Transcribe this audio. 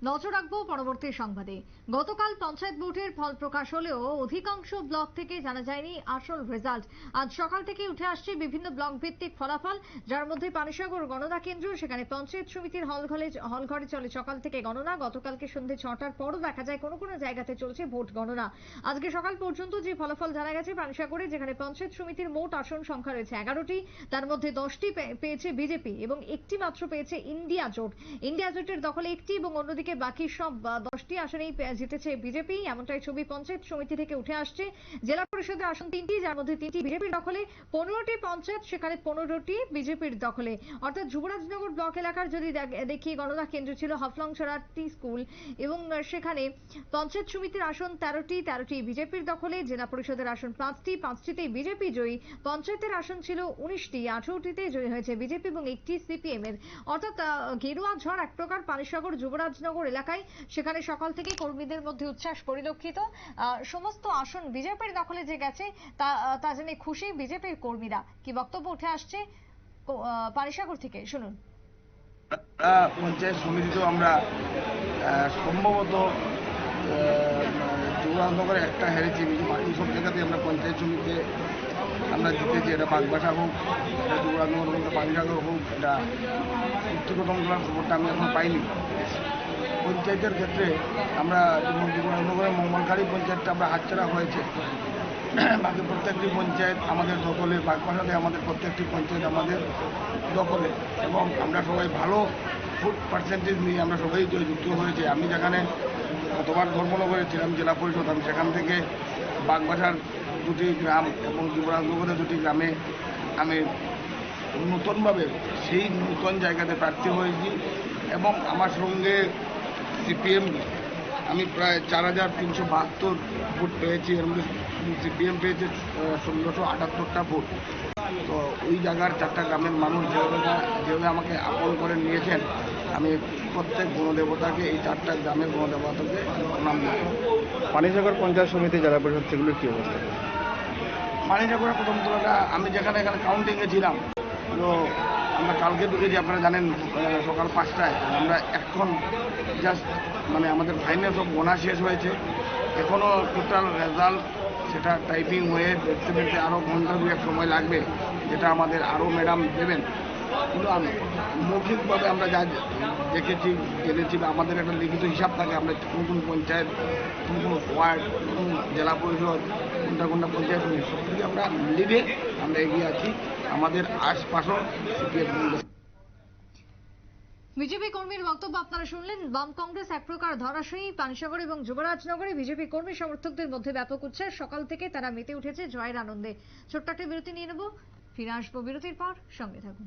নজর রাখবো পরবর্তী সংবাদে। গতকাল পঞ্চায়েত ভোটের ফল প্রকাশ হলেও অধিকাংশ ব্লক থেকে জানা যায়নি আসল রেজাল্ট। আজ সকাল থেকে উঠে আসছে বিভিন্ন ব্লক ভিত্তিক ফলাফল, যার মধ্যে পানিসাগর গণনা কেন্দ্র, সেখানে পঞ্চায়েত সমিতির হলঘরে চলে সকাল থেকে গণনা। গতকালকে সন্ধ্যে 6টার পরও দেখা যায় কোনো কোনো জায়গাতে চলছে ভোট গণনা। আজকে সকাল পর্যন্ত যে ফলাফল জানা গেছে পানিসাগরে, যেখানে পঞ্চায়েত সমিতির মোট আসন সংখ্যা রয়েছে 11টি, তার মধ্যে 10টি পেয়েছে বিজেপি এবং একটি মাত্র পেয়েছে ইন্ডিয়া জোট। ইন্ডিয়া জোটের দখলে একটি এবং অন্যদিকে বাকি সব 10টি আসনেই জিতেছে বিজেপি, এমনটাই ছবি পঞ্চায়েত সমিতি থেকে উঠে আসছে। জেলা পরিষদের আসন 3টি, যার মধ্যে 3টি বিজেপির দখলে। 15টি পঞ্চায়েত, সেখানে 15টি বিজেপির দখলে। অর্থাৎ যুবরাজনগর ব্লক এলাকার যদি দেখি, গণনা কেন্দ্র ছিল হাফলংছড়া টি স্কুল এবং সেখানে পঞ্চায়েত সমিতির আসন 13টি বিজেপির দখলে। জেলা পরিষদের আসন 5টিতেই বিজেপি জয়ী। পঞ্চায়েতের আসন ছিল 19টি, 18টিতে জয়ী হয়েছে বিজেপি এবং একটি সিপিএম এর। অর্থাৎ গেরুয়া ঝড় এক প্রকার পানিসাগর যুবরাজনগর এলাকায়। সেখানে সকাল থেকে কর্মীদের মধ্যে উচ্ছ্বাস পরিলক্ষিত। সমস্ত আসন বিজেপির দখলে যে গেছে তা জেনে খুশি বিজেপির কর্মীরা। কি বক্তব্য উঠে আসছে পানিসাগর থেকে, শুনুন। পঞ্চায়েত সমিতিতেও আমরা সম্ভবত যুবরাজনগরে একটা হেরেছি, বাকি সব জায়গাতে আমরা পঞ্চায়েত সমিতিতে আমরা জিতেছি। এটা বাগবাসা হোক, এটা যুবরাজনগর হোক, এটা পানিসাগর হোক, এটা উত্তরতম জেলার খবরটা আমি এখন পাইনি। পঞ্চায়েতের ক্ষেত্রে আমরা যেমন যুবরাজনগরের মঙ্গলকারী পঞ্চায়েতটা আমরা হাতছাড়া হয়েছে, বাকি প্রত্যেকটি পঞ্চায়েত আমাদের দখলে, বাগবাসাতে আমাদের প্রত্যেকটি পঞ্চায়েত আমাদের দখলে এবং আমরা সবাই ভালো ফুড পার্সেন্টেজ নিয়ে আমরা সবাই যুক্ত হয়েছে। আমি যেখানে গতবার ধর্মনগরে ছিলাম জেলা পরিষদ, আমি সেখান থেকে বাগবাসার 2টি গ্রাম এবং যুবরাজনগরের 2টি গ্রামে আমি নতুনভাবে সেই নতুন জায়গাতে প্রার্থী হয়েছি এবং আমার সঙ্গে সিপিএম আমি প্রায় 4372 ভোট পেয়েছি। এর মধ্যে সিপিএম পেয়েছে 1678টা ভোট। তো ওই জায়গার 4টা গ্রামের মানুষ যেভাবে আমাকে আপন করে নিয়েছেন, আমি প্রত্যেক গণদেবতাকে, এই 4টা গ্রামের গণদেবতাকে প্রণাম জানাই। পানিসাগর পঞ্চায়েত সমিতি জেলা পরিষদ সেগুলোর কী অবস্থা? পানিসাগরের প্রথম তলাটা আমি এখানে কাউন্টিংয়ে ছিলাম, তো আমরা কালকে ঢুকেছি, আপনারা জানেন সকাল 5টায়। আমরা এখন জাস্ট আমাদের ফাইনাল সব গোনা শেষ হয়েছে। এখনও টোটাল রেজাল্ট সেটা টাইপিং হয়ে দেখতে আরও ঘন্টা 2-1 সময় লাগবে, যেটা আমাদের আরও ম্যাডাম দেবেন। কিন্তু মৌখিকভাবে আমরা যা দেখেছি জেনেছি, আমাদের একটা লিখিত হিসাব থাকে, আমরা কোন পঞ্চায়েত, কোন ওয়ার্ড, কোন জেলা পরিষদ, কোনটা পঞ্চায়েত সমিতি, সব থেকে আমরা লিডে আমরা এগিয়ে আছি। আমাদের আশপাশও বিজেপি কর্মীর বক্তব্য আপনারা শুনলেন। বাম কংগ্রেস এক প্রকার ধরাশয়ী। পানিসাগর এবং যুবরাজনগরে বিজেপি কর্মী সমর্থকদের মধ্যে ব্যাপক উচ্ছ্বাস। সকাল থেকে তারা মেতে উঠেছে জয়ের আনন্দে। ছোট্ট একটা বিরতি নিয়ে নেব, ফিরে আসবো বিরতির পর, সঙ্গে থাকুন।